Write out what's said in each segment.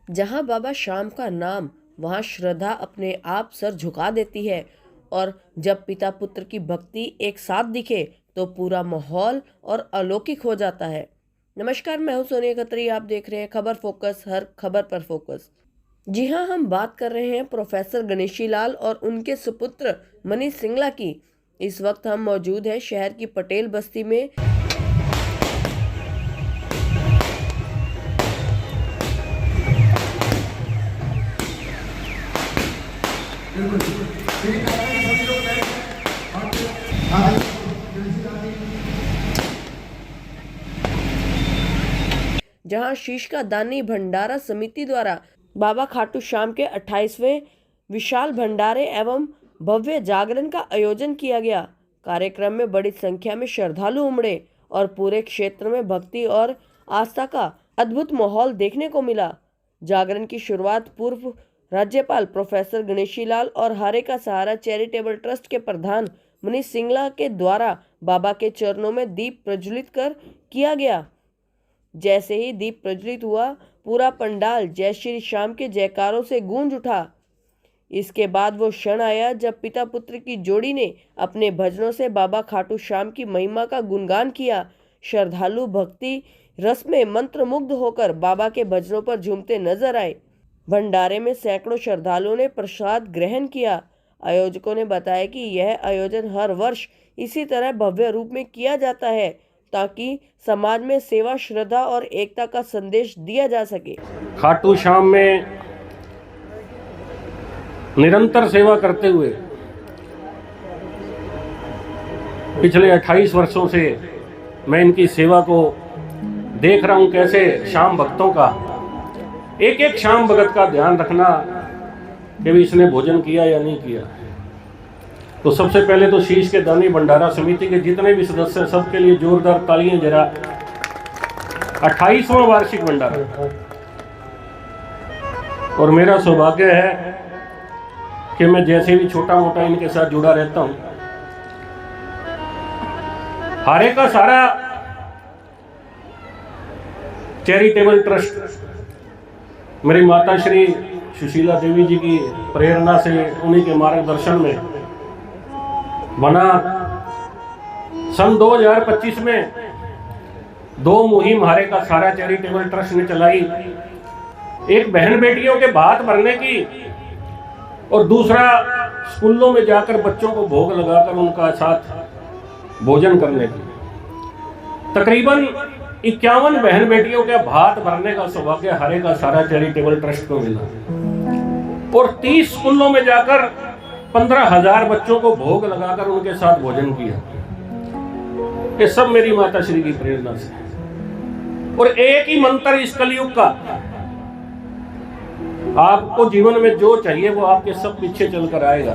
जहां बाबा श्याम का नाम, वहां श्रद्धा अपने आप सर झुका देती है। और जब पिता पुत्र की भक्ति एक साथ दिखे तो पूरा माहौल और अलौकिक हो जाता है। नमस्कार, मैं हूं सोनिया खत्री। आप देख रहे हैं खबर फोकस, हर खबर पर फोकस। जी हां, हम बात कर रहे हैं प्रोफेसर गणेशी लाल और उनके सुपुत्र मनीष सिंगला की। इस वक्त हम मौजूद हैं शहर की पटेल बस्ती में। जहां शीश का दानी भंडारा समिति द्वारा बाबा खाटू श्याम के 28वें विशाल भंडारे एवं भव्य जागरण का आयोजन किया गया। कार्यक्रम में बड़ी संख्या में श्रद्धालु उमड़े और पूरे क्षेत्र में भक्ति और आस्था का अद्भुत माहौल देखने को मिला। जागरण की शुरुआत पूर्व राज्यपाल प्रोफेसर गणेशी लाल और हारे का सहारा चैरिटेबल ट्रस्ट के प्रधान मनीष सिंगला के द्वारा बाबा के चरणों में दीप प्रज्वलित कर किया गया। जैसे ही दीप प्रज्वलित हुआ, पूरा पंडाल जय श्री श्याम के जयकारों से गूंज उठा। इसके बाद वो क्षण आया जब पिता पुत्र की जोड़ी ने अपने भजनों से बाबा खाटू श्याम की महिमा का गुणगान किया। श्रद्धालु भक्ति रस में मंत्रमुग्ध होकर बाबा के भजनों पर झूमते नजर आए। भंडारे में सैकड़ों श्रद्धालुओं ने प्रसाद ग्रहण किया। आयोजकों ने बताया कि यह आयोजन हर वर्ष इसी तरह भव्य रूप में किया जाता है ताकि समाज में सेवा, श्रद्धा और एकता का संदेश दिया जा सके। खाटू श्याम में निरंतर सेवा करते हुए पिछले 28 वर्षों से मैं इनकी सेवा को देख रहा हूं। कैसे श्याम भक्तों का, एक एक श्याम भगत का ध्यान रखना कि भी इसने भोजन किया या नहीं किया। तो सबसे पहले तो शीश के दानी भंडारा समिति के जितने भी सदस्य हैं, सबके लिए जोरदार तालियां जरा। 28वां वार्षिक भंडारा, और मेरा सौभाग्य है कि मैं जैसे भी छोटा मोटा इनके साथ जुड़ा रहता हूं। हारे का सारा चैरिटेबल ट्रस्ट मेरी माता श्री सुशीला देवी जी की प्रेरणा से, उन्हीं के मार्गदर्शन में बना। सन 2025 में 2 मुहिम हारे का सारा चैरिटेबल ट्रस्ट ने चलाई। एक बहन बेटियों के भात भरने की और दूसरा स्कूलों में जाकर बच्चों को भोग लगाकर उनका साथ भोजन करने की। तकरीबन 51 बहन बेटियों के भात भरने का सौभाग्य हारे का सारा चैरिटेबल ट्रस्ट को मिला और 30 स्कूलों में जाकर 15,000 बच्चों को भोग लगाकर उनके साथ भोजन किया। ये सब मेरी माता श्री की प्रेरणा से। और एक ही मंत्र इस कलयुग का, आपको जीवन में जो चाहिए वो आपके सब पीछे चलकर आएगा।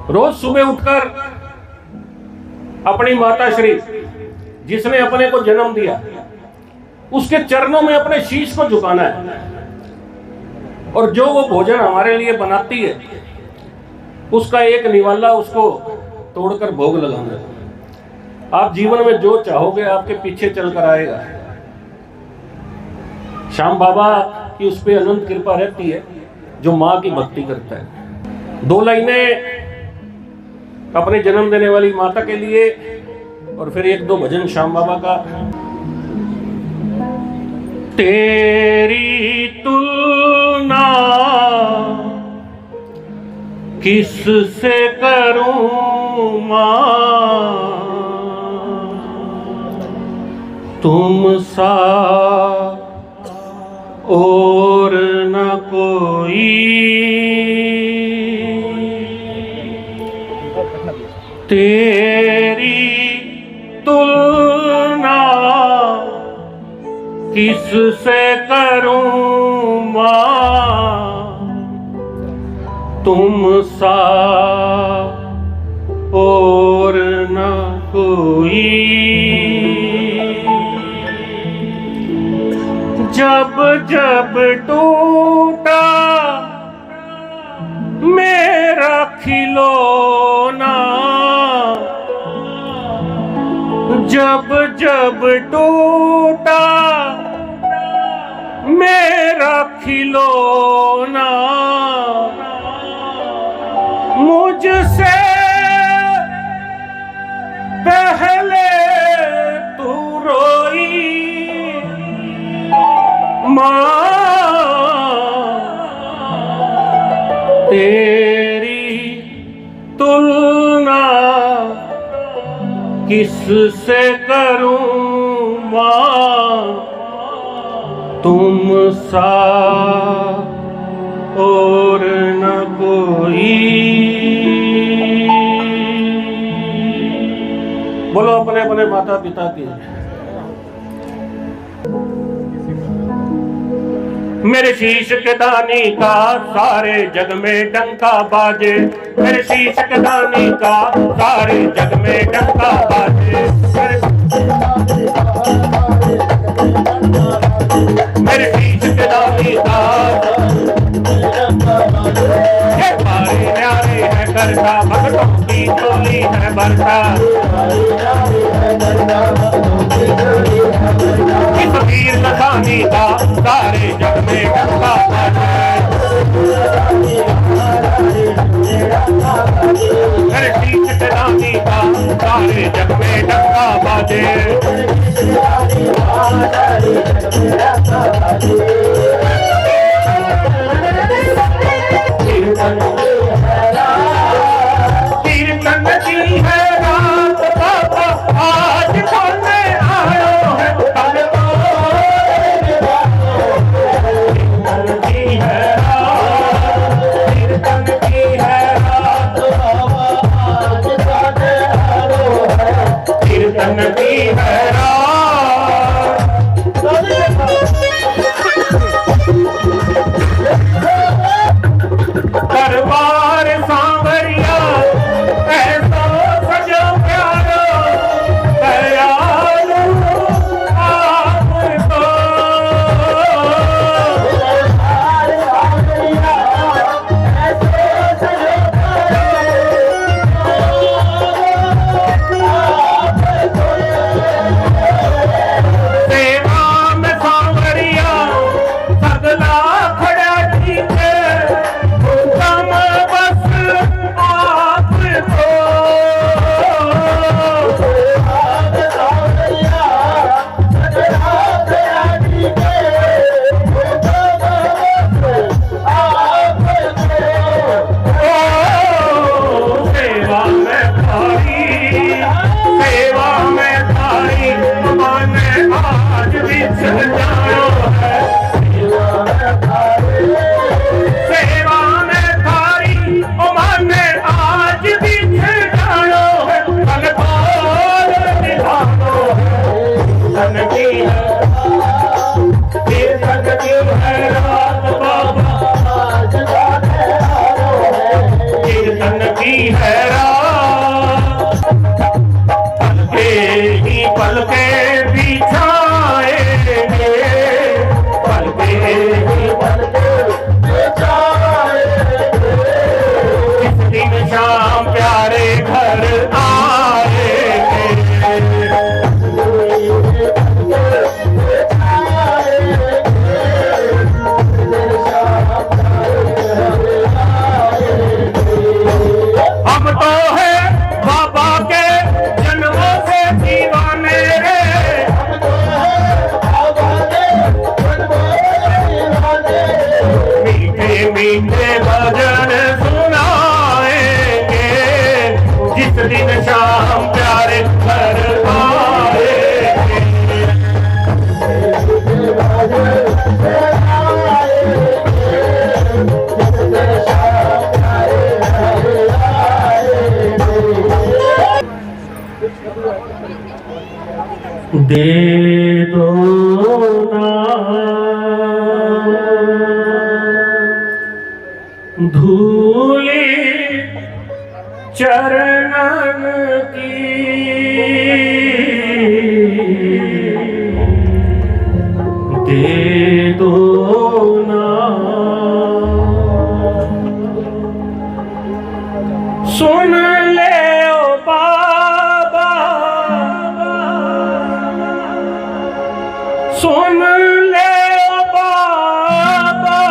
रोज सुबह उठकर अपनी माता श्री जिसने अपने को जन्म दिया उसके चरणों में अपने शीश को झुकाना है और जो वो भोजन हमारे लिए बनाती है उसका एक निवाला उसको तोड़कर भोग लगाना है। आप जीवन में जो चाहोगे आपके पीछे चलकर आएगा। श्याम बाबा की उस पर अनंत कृपा रहती है जो माँ की भक्ति करता है। 2 लाइनें अपने जन्म देने वाली माता के लिए और फिर 1-2 भजन श्याम बाबा का। तेरी तुलना किससे करूं मां, तुम सा और न कोई। तेरी तुलना किससे करूं मां, तुम सा और न कोई। जब जब टूटा मेरा खिलौना, जब जब टूटा मेरा खिलौना मुझसे पहले तू रोई माँ, तेरी तुलना किससे करूं माँ, तुम सा और न कोई। बोलो अपने अपने माता पिता की। मेरे शीश के दानी का सारे जग में डंका बाजे, मेरे शीश के दानी का सारे जग में डंका बाजे, मेरे शीश के दानी का बारे न्यारे है करता, भक्तों की टोली है बरसा, फकीर लखानी का सारे जग में डंका बाजे, मेरे शीश के दानी का सारे जग में डंका बाजे। कीर्तन की है रात बाबा आज खोलने आयो है, कल तो कीर्तन की है रात, कीर्तन की है रात बाबा आज खोलने आयो है, कीर्तन की है रात। दरबार सांवरिया ऐसा सजो प्यारो दयालु आपको, सेवा में सांवरिया सगला खड़ा ठीक है, हुक्म बस आपको, सेवा में थारी, सेवा में थारी मन आज बिछड़ जायो है, सेवा में थारी मन आज बिछड़ जायो है, कल बोल निभानो है, तन की है कीर्तन की है रात बाबा आज गाने आयो है, कीर्तन की है रात, पलके ही पलके बिछाएंगे, पलके ही पलके बिछाएंगे, इस दिन शाम प्यारे घर आएंगे, हम तो है बाबा के जन्मों से दीवाने रे, मीठे मीठे भजन सुनाएंगे, जिस दिन शाम प्यारे घर आएंगे, दे दो ना धूली चरणन की, दे दो ना सुन ले ओ बाबा, सुन ले ओ बाबा,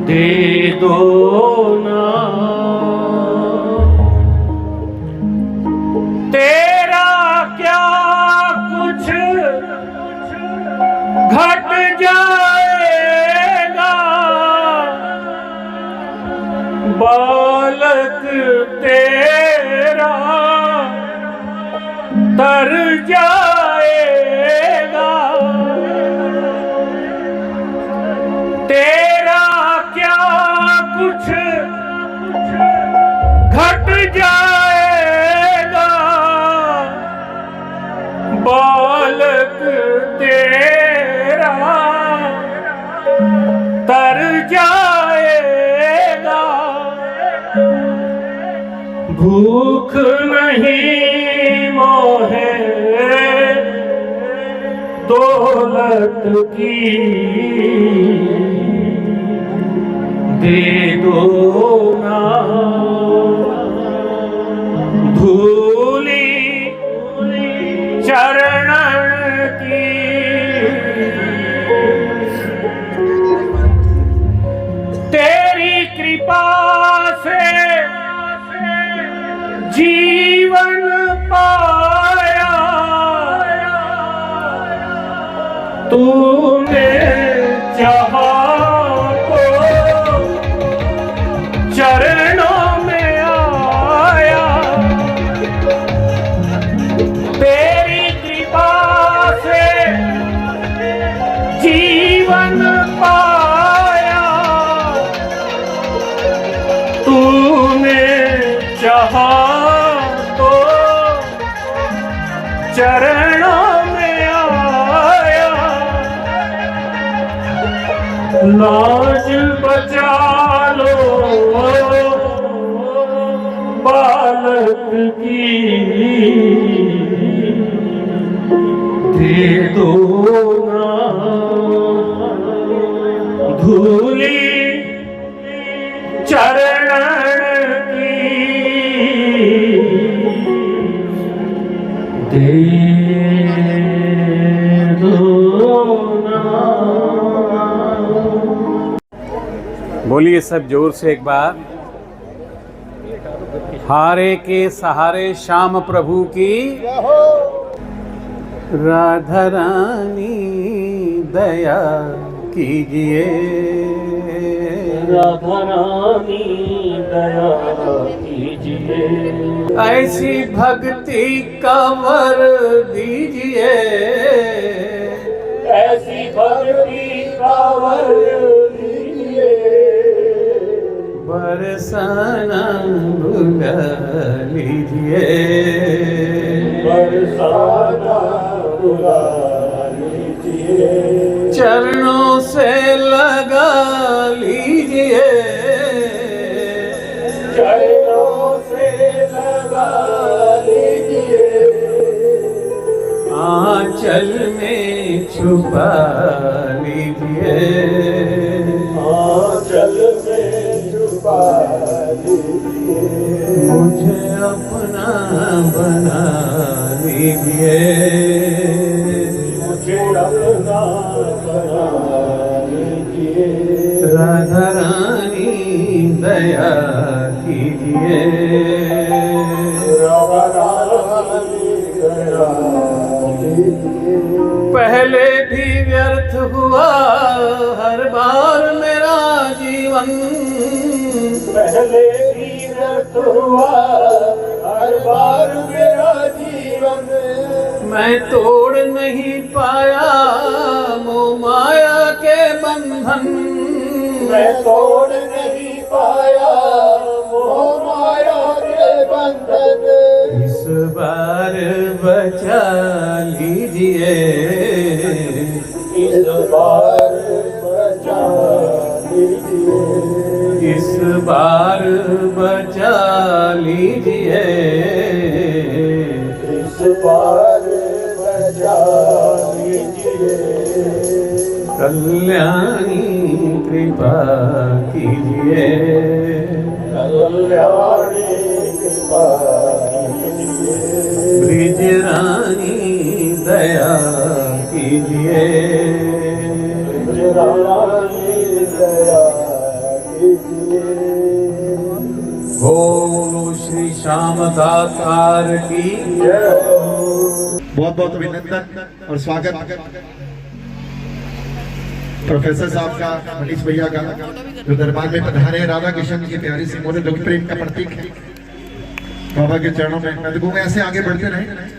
दे दो ना। तेरा क्या कुछ घट जाएगा, बालक तेरा तर जाएगा। तेरा क्या कुछ घट जाएगा, बालक तेरा तर जाएगा। भूख नहीं मोहे दौलत की, दे दो ना। धूली चरणन की, तेरी कृपा से जीवन पाया। तूने चाहा तो चरणों में आया। तेरी कृपा से जीवन पाया। तूने चाहा तो चरणों में आया। लाज बचा लो बालक की, दे दो ना। धूली चरणन की, दे दो ना। बोलिए सब जोर से एक बार। हारे के सहारे श्याम प्रभु की। राधा रानी दया कीजिए, राधा रानी दया कीजिए। ऐसी भक्ति का वर दीजिए, ऐसी भक्ति का वर दीजिए। बरसाना बुला लीजिए, बरसाना बुला लीजिए। चरणों से लगा लीजिए, चरणों से लगा लीजिए। आंचल में छुपा लीजिए, आंचल में छुपा लीजिए। मुझे अपना बना लीजिए, मुझे अपना बना लीजिए। राधा रानी दया कीजिए, राधा रानी दया कीजिए। पहले भी व्यर्थ हुआ हर बार मेरा जीवन, पहले भी व्यर्थ हुआ हर बार मेरा जीवन। मैं तोड़ नहीं पाया मोह माया के बंधन, मैं तोड़ नहीं पाया मोह माया के बंधन। इस बार बचा लीजिए, इस बार बचा लीजिए। इस बार बचा लीजिए, इस बार बचा लीजिए। कल्याणी कृपा कीजिए, कल्याणी कृपा कीजिए। ब्रिज रानी दया कीजिए, ब्रिज रानी दया बोलो श्री श्याम दातार की बहुत बहुत अभिनंदन और स्वागत प्रोफेसर साहब का, मनीष भैया का, जो दरबार में पधारे। राधा कृष्ण की प्यारी सी मोरे लोक प्रेम का प्रतीक है। बाबा के चरणों में मैं तो कहूँगा ऐसे आगे बढ़ते रहे।